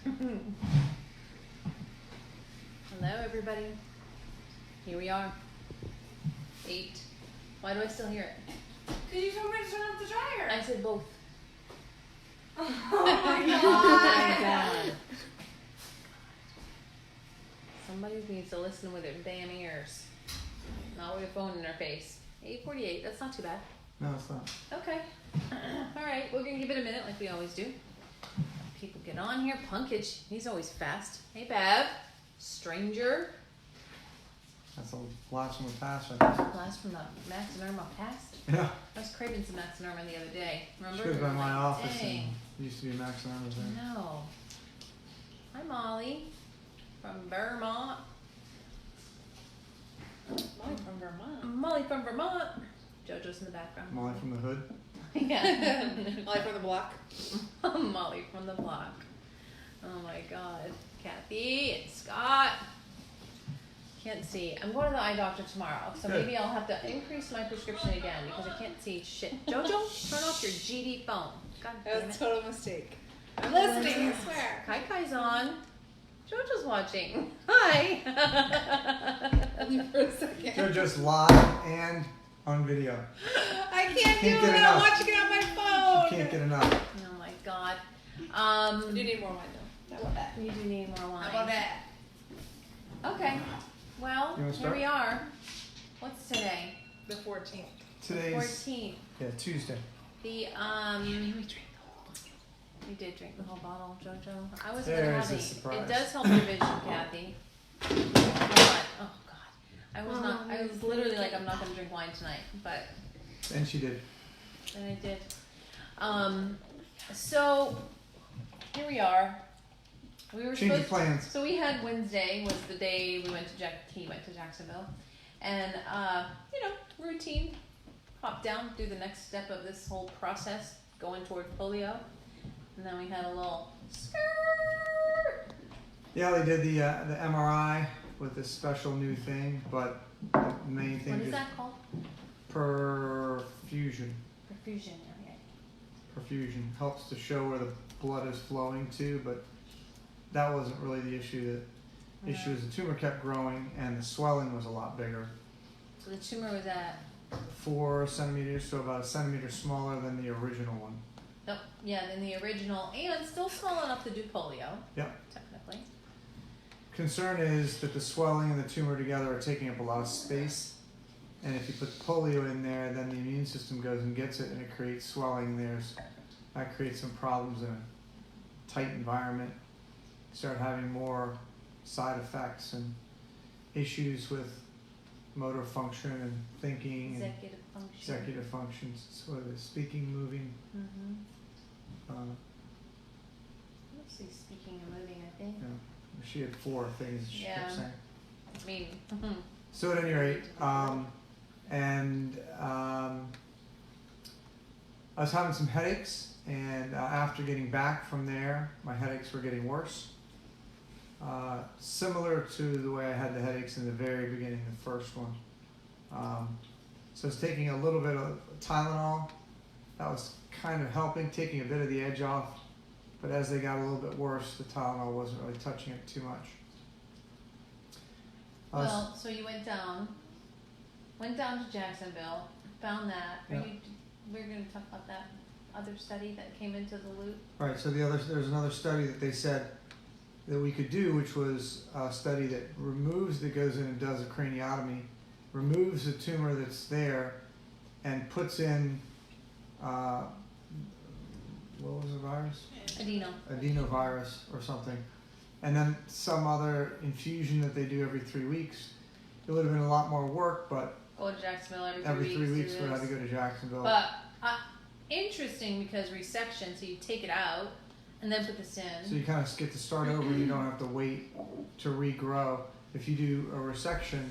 Hello, everybody. Here we are. 8. Why do I still hear it? Because you told me to turn off the dryer. I said both. Oh my god. Somebody needs to listen with their damn ears. Not with a phone in their face. 8:48. That's not too bad. No, it's not. Okay. All right. We're going to give it a minute like we always do. People get on here. Punkage. He's always fast. Hey, Bev. Stranger. That's a blast from the past. Blast from the Max and Irma past. Yeah. I was craving some Max and Irma the other day. Remember? Should have been my office. Dang. And it used to be Max and Irma's there. No. Hi, Molly. From Vermont. Molly from Vermont. Molly from Vermont. JoJo's in the background. Molly from the hood. Yeah. Molly from the block. Molly from the block. Oh my God. Kathy and Scott. Can't see. I'm going to the eye doctor tomorrow, so Good. maybe I'll have to increase my prescription again because I can't see shit. JoJo, turn off your GD phone. God That damn was it. a total mistake. I'm listening, I swear. Kai Kai's on. JoJo's watching. Hi. Only for a second. They're just live and on video. I can't Can't do get it. I'm enough. watching it on my phone. You can't get enough. Oh my God. You need more wine though. How about that? You do need more wine. How about that? Okay. Well, You wanna here start? we are. What's today? The 14th. Today's 14th. Tuesday. The you did drink the whole bottle, JoJo. I wasn't There gonna is have a any. surprise. It does help your vision, Kathy. But, oh God, I was not. I was literally like, I'm not gonna drink wine tonight, but And she did. then I did. So here we are. We were Changing supposed. plans. So we had Wednesday was the day we went to he went to Jacksonville, and routine. Hop down, do the next step of this whole process, going toward polio, and then we had a little skirt. Yeah, they did the MRI with this special new thing, but the main thing What is is that called? perfusion. Perfusion. Okay. Perfusion helps to show where the blood is flowing to, but that wasn't really the issue. The issue is the tumor kept growing and the swelling was a lot bigger. So the tumor was at. 4 centimeters, so about a centimeter smaller than the original one. Nope. Yeah, then the original, and still small enough to do polio. Yep. Technically. Concern is that the swelling and the tumor together are taking up a lot of space, and if you put polio in there, then the immune system goes and gets it, and it creates swelling. That creates some problems in a tight environment. You start having more side effects and issues with motor function and thinking and executive functions, so the speaking, moving. Mostly speaking and moving, I think. Yeah, she had 4 things she kept Yeah. saying. I mean, So at any rate, I was having some headaches, and after getting back from there, my headaches were getting worse. Similar to the way I had the headaches in the very beginning, the first one. So I was taking a little bit of Tylenol. That was kind of helping, taking a bit of the edge off. But as they got a little bit worse, the Tylenol wasn't really touching it too much. well, so you went down to Jacksonville, found that. Yeah. We're going to talk about that other study that came into the loop. Right, so there's another study that they said that we could do, which was a study that goes in and does a craniotomy, removes the tumor that's there, and puts in, what was the virus? Adenovirus or something. And then some other infusion that they do every 3 weeks. It would have been a lot more work, but Go to Jacksonville every 3 weeks. 3 weeks do we had to this. go to Jacksonville. But interesting because resection, so you take it out and then put this in. So you kind of get to start over and you don't have to wait to regrow. If you do a resection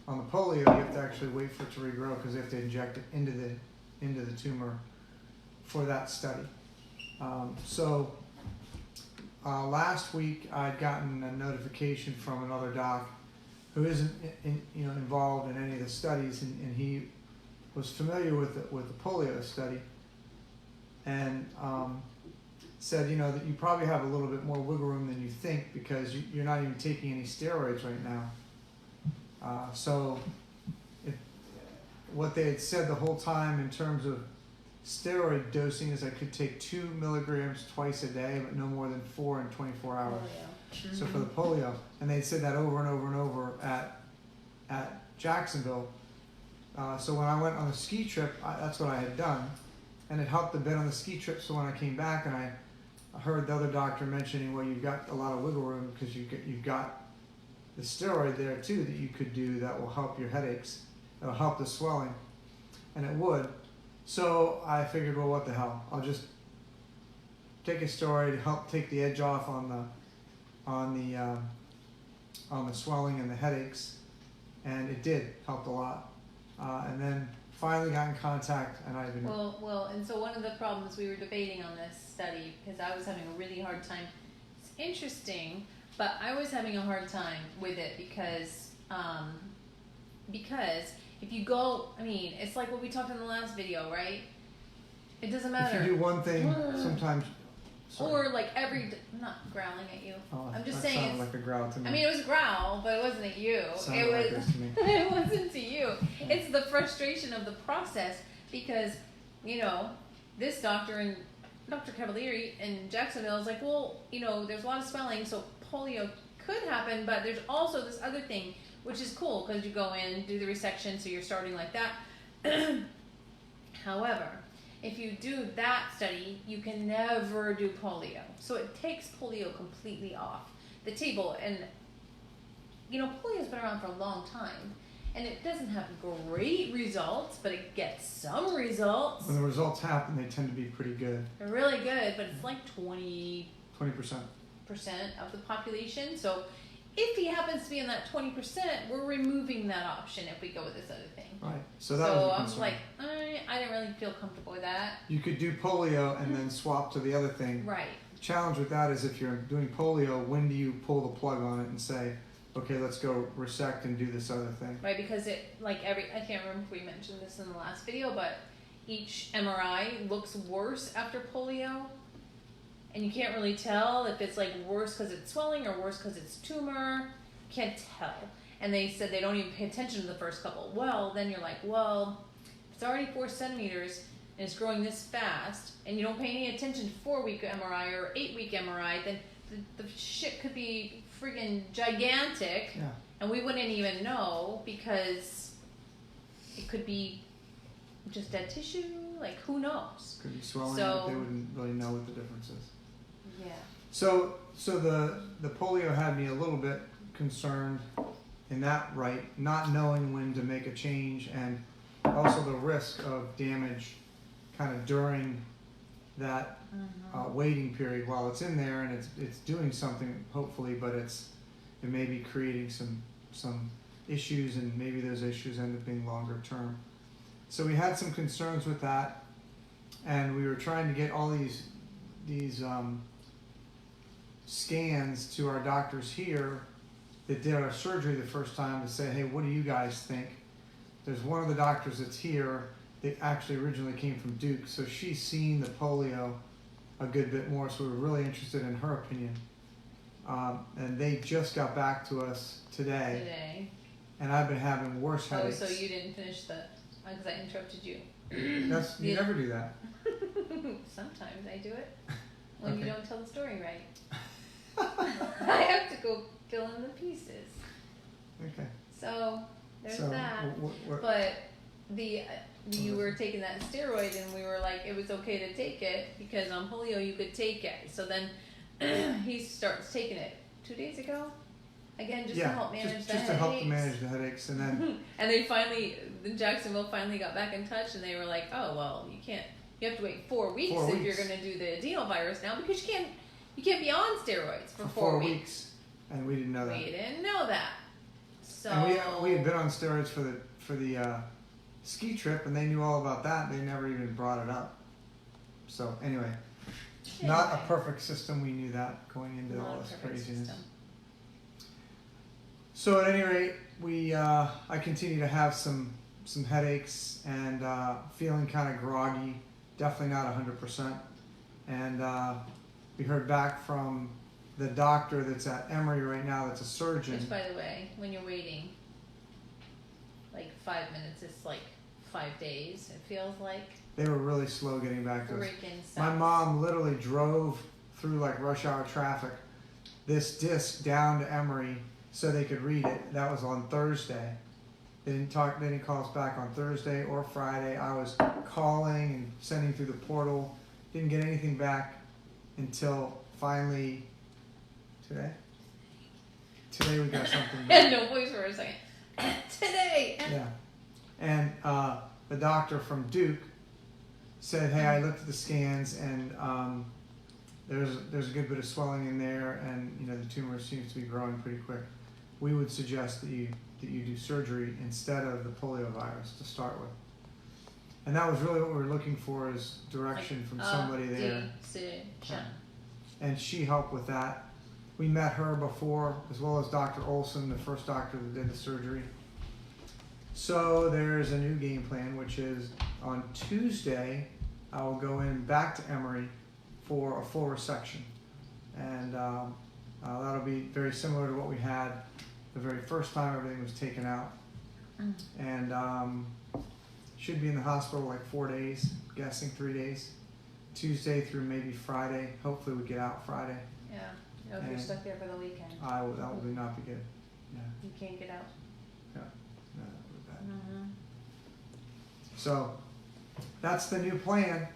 on the polio, you have to actually wait for it to regrow because they have to inject it into the tumor for that study. Last week I'd gotten a notification from another doc who isn't involved in any of the studies, and he was familiar with the polio study, and said, that you probably have a little bit more wiggle room than you think because you're not even taking any steroids right now. So what they had said the whole time in terms of steroid dosing is I could take 2 milligrams twice a day, but no more than 4 in 24 hours. Polio. So for the polio, and they said that over and over and over at Jacksonville. So when I went on the ski trip, that's what I had done, and it helped a bit on the ski trip. So when I came back and I heard the other doctor mentioning, well, you've got a lot of wiggle room because you've got the steroid there too that you could do that will help your headaches, it'll help the swelling, and it would. So I figured, well, what the hell? I'll just take a steroid to help take the edge off on the swelling and the headaches, and it did help a lot. And then finally got in contact, and I've been Well, and so one of the problems we were debating on this study, because I was having a really hard time. It's interesting, but I was having a hard time with it because if you go, it's like what we talked in the last video, right? It doesn't matter. If you do one thing, sometimes. Sorry. Or like I'm not growling at you. Oh, I'm just that saying. sounded like a growl to me. It was a growl, but it wasn't at you. Sounded like this to me. It wasn't to you. It's the frustration of the process because, this doctor and Dr. Cavalieri in Jacksonville is like, well, there's a lot of swelling, so polio could happen, but there's also this other thing, which is cool because you go in, do the resection, so you're starting like that. However, if you do that study, you can never do polio. So it takes polio completely off the table. And, polio's been around for a long time. And it doesn't have great results, but it gets some results. When the results happen, they tend to be pretty good. They're really good, but it's like 20% 20%. of the population. So if he happens to be in that 20%, we're removing that option if we go with this other thing. Right. So that was a I'm concern. like, I didn't really feel comfortable with that. You could do polio and then swap to the other thing. Right. The challenge with that is if you're doing polio, when do you pull the plug on it and say, okay, let's go resect and do this other thing? Right, because I can't remember if we mentioned this in the last video, but each MRI looks worse after polio. And you can't really tell if it's like worse because it's swelling or worse because it's tumor. Can't tell. And they said they don't even pay attention to the first couple. Well, then you're like, well, if it's already 4 centimeters and it's growing this fast, and you don't pay any attention to 4-week MRI or 8-week MRI, then the shit could be friggin' gigantic. Yeah. And we wouldn't even know because it could be just dead tissue. Like, who knows? Could be swelling, So- but they wouldn't really know what the difference is. Yeah. So the polio had me a little bit concerned in that not knowing when to make a change, and also the risk of damage kind of during that waiting period while it's in there and it's doing something hopefully, but it may be creating some issues, and maybe those issues end up being longer term. So we had some concerns with that, and we were trying to get all these scans to our doctors here that did our surgery the first time to say, hey, what do you guys think? There's one of the doctors that's here that actually originally came from Duke, so she's seen the polio a good bit more, so we were really interested in her opinion. And they just got back to us today. And I've been having worse headaches. Oh, so you didn't finish because I interrupted you. You never do that. Sometimes I do it when Okay. you don't tell the story right. I have to go fill in the pieces. Okay. So there's that. What, But you were taking that steroid, and we were like, it was okay to take it because on polio you could take it. So then he starts taking it 2 days ago. Again, just to help manage the headaches. Just to help to manage the headaches, and then and Jacksonville finally got back in touch, and they were like, oh, well, you have to wait 4 weeks if you're going to do the adenovirus now, because you can't be on steroids for 4 weeks. And we didn't know that. We didn't know that. So And we had been on steroids for the ski trip, and they knew all about that. They never even brought it up. So anyway, not a perfect system. We knew that going into all this craziness. System. So at any rate, I continue to have some headaches and feeling kind of groggy. Definitely not 100%. And We heard back from the doctor that's at Emory right now, that's a surgeon. Which, by the way, when you're waiting, like 5 minutes, it's like 5 days. It feels like. They were really slow getting back to us. Freaking sucks. My mom literally drove through like rush hour traffic, this disc down to Emory so they could read it. That was on Thursday. They didn't call us back on Thursday or Friday. I was calling and sending through the portal. Didn't get anything back until finally today. Today we got something I back. had no voice for a second. Today. Yeah. And the doctor from Duke said, hey, I looked at the scans and there's a good bit of swelling in there, and the tumor seems to be growing pretty quick. We would suggest that you do surgery instead of the polio virus to start with. And that was really what we were looking for, is direction from somebody there. And she helped with that. We met her before, as well as Dr. Olson, the first doctor that did the surgery. So there's a new game plan, which is on Tuesday, I will go in back to Emory for a full resection. And that'll be very similar to what we had the very first time everything was taken out. And should be in the hospital like 4 days, guessing 3 days. Tuesday through maybe Friday. Hopefully we get out Friday. Yeah. If you're stuck there for the weekend. That would not be good. Yeah. You can't get out. Yeah. No, that would be bad. Mm-hmm. So that's the new plan.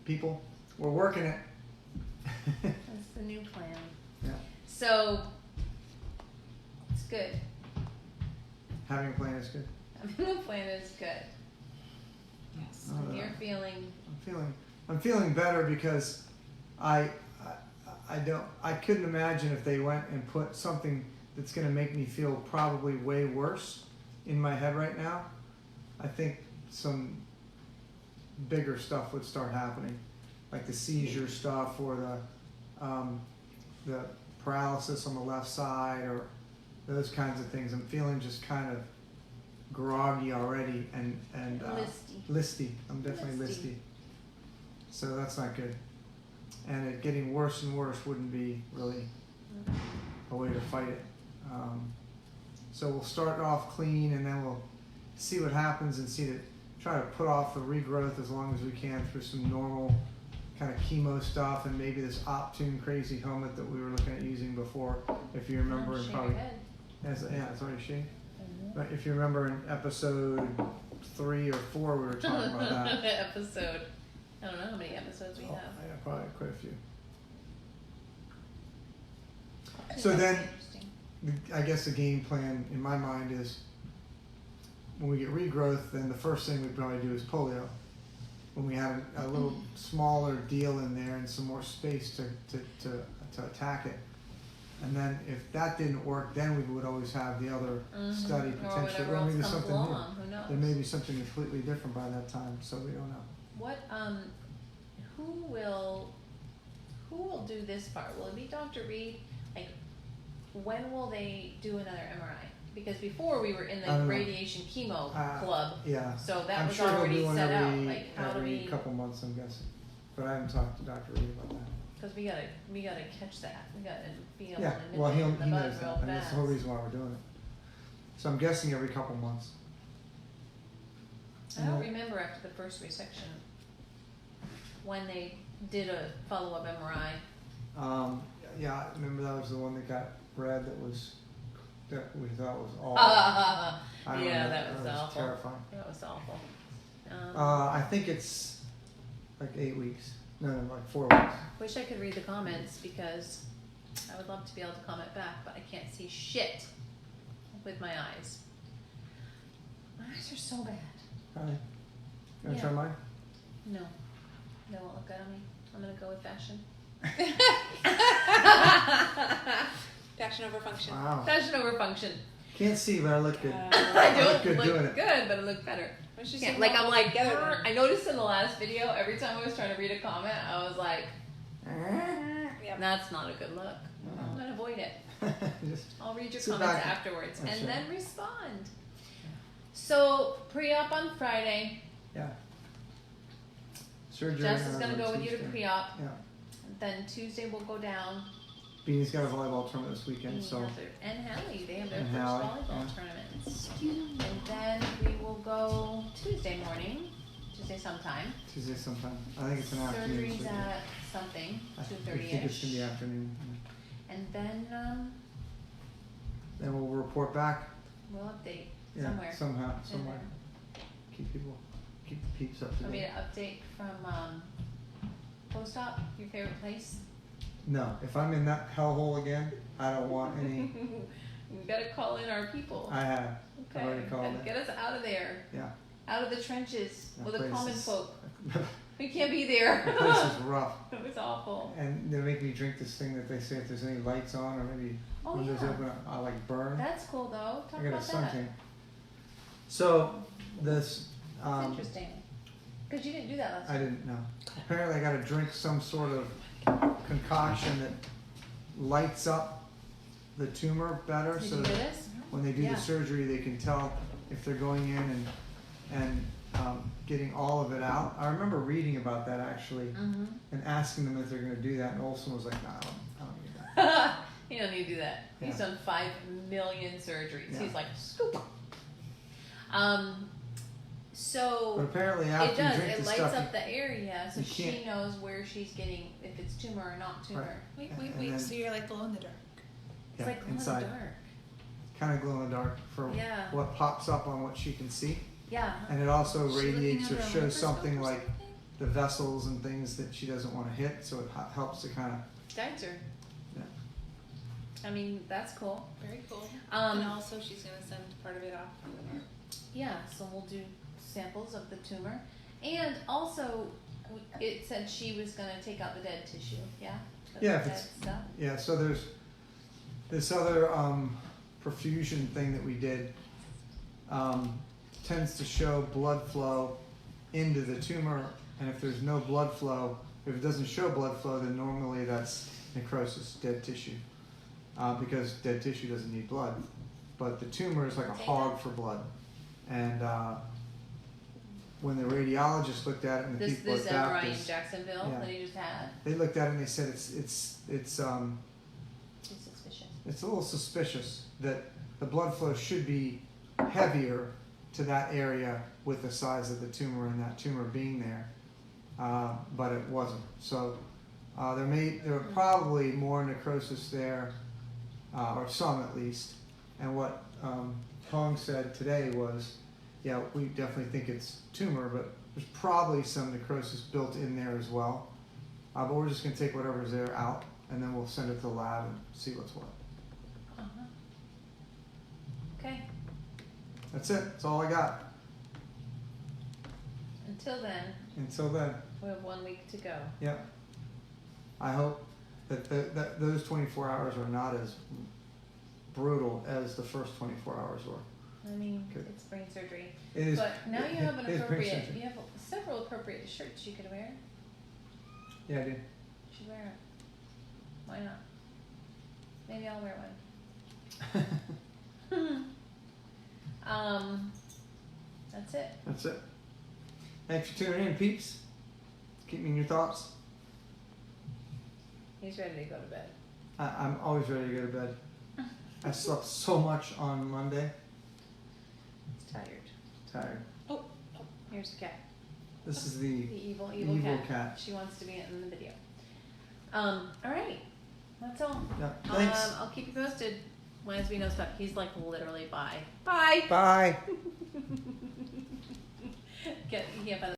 People, we're working it. That's the new plan. Yeah. So it's good. Having a plan is good. Having a plan is good. Yes. And you're feeling. I'm feeling better because I couldn't imagine if they went and put something that's going to make me feel probably way worse in my head right now. I think some bigger stuff would start happening, like the seizure stuff or the paralysis on the left side or those kinds of things. I'm feeling just kind of groggy already and listy. I'm definitely listy. So that's not good. And it getting worse and worse wouldn't be really a way to fight it. So we'll start off clean, and then we'll see what happens and try to put off the regrowth as long as we can through some normal kind of chemo stuff, and maybe this Optune crazy helmet that we were looking at using before, if you remember. Shake your head. It's already shaved. But if you remember in episode 3 or 4, we were talking about that. Episode. I don't know how many episodes we have. Yeah, probably quite a few. So then, I guess the game plan in my mind is when we get regrowth, then the first thing we'd probably do is polio. When we have a little smaller deal in there and some more space to attack it. And then if that didn't work, then we would always have the other study potentially. Or maybe else something comes along. Who knows? There may be something completely different by that time, so we don't know. What who will do this part? Will it be Dr. Reed? Like, when will they do another MRI? Because before we were in the radiation chemo club, Yeah. so that I'm was sure already he'll do one set out. every, Like, how do every we? couple months, I'm guessing. But I haven't talked to Dr. Reed about that. Because we gotta catch that. We gotta be able Yeah, to well, nip it in he the knows bud that, real and that's the whole reason why we're doing it. So I'm guessing every couple months. I don't remember after the first resection when they did a follow-up MRI. Yeah, I remember that was the one that got red. That we thought was awful. Yeah, that was awful. Terrifying. That was awful. I think it's like 8 weeks. No, like 4 weeks. Wish I could read the comments because I would love to be able to comment back, but I can't see shit with my eyes. My eyes are so bad. Alright. You wanna Yeah. try mine? No, they won't look good on me. I'm gonna go with fashion. Fashion over function. Wow. Fashion over function. Can't see, but I look good. I don't look good doing it. good, but I look better. Yeah, like I'm like, I noticed in the last video, every time I was trying to read a comment, I was like, Yep. that's not a good look. I'm gonna avoid it. Just I'll read your sit comments back. afterwards That's and right. then respond. So pre-op on Friday. yeah. Surgery. Jess is on gonna go with you to Tuesday. pre-op. Yeah. Then Tuesday we'll go down. Beanie's got a volleyball tournament this weekend, so. And Hallie, they have their And first Hallie, volleyball yeah. tournament. And then we will go Tuesday morning, Tuesday sometime. Tuesday sometime. I think it's an afternoon. Surgery's so at something, I 2:30ish. think it's gonna be afternoon. And then Then we'll report back. we'll update Yeah, somewhere. somehow, And somewhere. then- Keep the peeps up to Want me to date. update from post-op, your favorite place? No, if I'm in that hellhole again, I don't want any. We gotta call in our people. I have. I've Okay, already called gotta it. get us out of there, Yeah. out of the trenches That with the place common is- folk. We can't be there. The place is rough. It was awful. And they make me drink this thing that they say if there's any lights on or maybe Oh windows yeah, open, I like burn. that's cool though. Talk I got a about that. suntan. So this, That's interesting. Cause you didn't do that last I time. didn't know. Apparently, I got to drink some sort of concoction that lights up the tumor better, Did so you do that this? when they do Yeah. the surgery, they can tell if they're going in and getting all of it out. I remember reading about that actually Mm-hmm. and asking them if they're going to do that, and Olson was like, "No, I don't need that." He don't need to do that. He's Yeah. done 5 million surgeries. Yeah. He's like, scoop. But So apparently, it after you does. drink It the lights stuff, up the area, so you she can't- knows where she's getting, if it's tumor or not tumor. Wait, And then- so you're like glow in the dark. It's yeah, like glow in the inside, dark. kind of glow in the dark for Yeah. what pops up on what she can see, Yeah. and it also Is she looking radiates or under a shows microscope something or like something? the vessels and things that she doesn't want to hit, so it helps to kind of. Guides her. Yeah. I mean, that's cool. Very cool. And Um, also she's gonna send part of it off. yeah, so we'll do samples of the tumor. And also, it said she was gonna take out the dead tissue, yeah? The Yeah, if dead it's- stuff. Yeah, so there's this other perfusion thing that we did tends to show blood flow into the tumor, and if there's no blood flow, if it doesn't show blood flow, then normally that's necrosis, dead tissue, because dead tissue doesn't need blood. But the tumor is like a hog for blood, and when the radiologist looked at it and the This people at MRI in Baptist, Jacksonville Yeah. that he just had. they looked at it and they said it's Too suspicious. it's a little suspicious that the blood flow should be heavier to that area with the size of the tumor and that tumor being there, but it wasn't. So there were probably more necrosis there, or some at least. And what Tong said today was, yeah, we definitely think it's tumor, but there's probably some necrosis built in there as well. But we're just gonna take whatever's there out, and then we'll send it to the lab and see what's what. Uh-huh. Okay, That's it. That's all I got. until then, Until then, we have 1 week to go. yep. I hope that that those 24 hours are not as brutal as the first 24 hours were. I mean, Good. it's brain surgery. It is. But now you have an it is brain appropriate, surgery. you have several appropriate shirts you could wear. Yeah, I do. You should wear it. Why not? Maybe I'll wear one. That's it. That's it. Thanks for tuning in, peeps. Keep me in your thoughts. He's ready to go to bed. I'm always ready to go to bed. I slept so much on Monday. He's tired. Tired. Here's the cat. This is the The evil evil cat. cat. She wants to be in the video. All right. That's all. Yeah. Thanks. I'll keep you posted as we know stuff. He's like literally bye. Bye. Bye. He can't find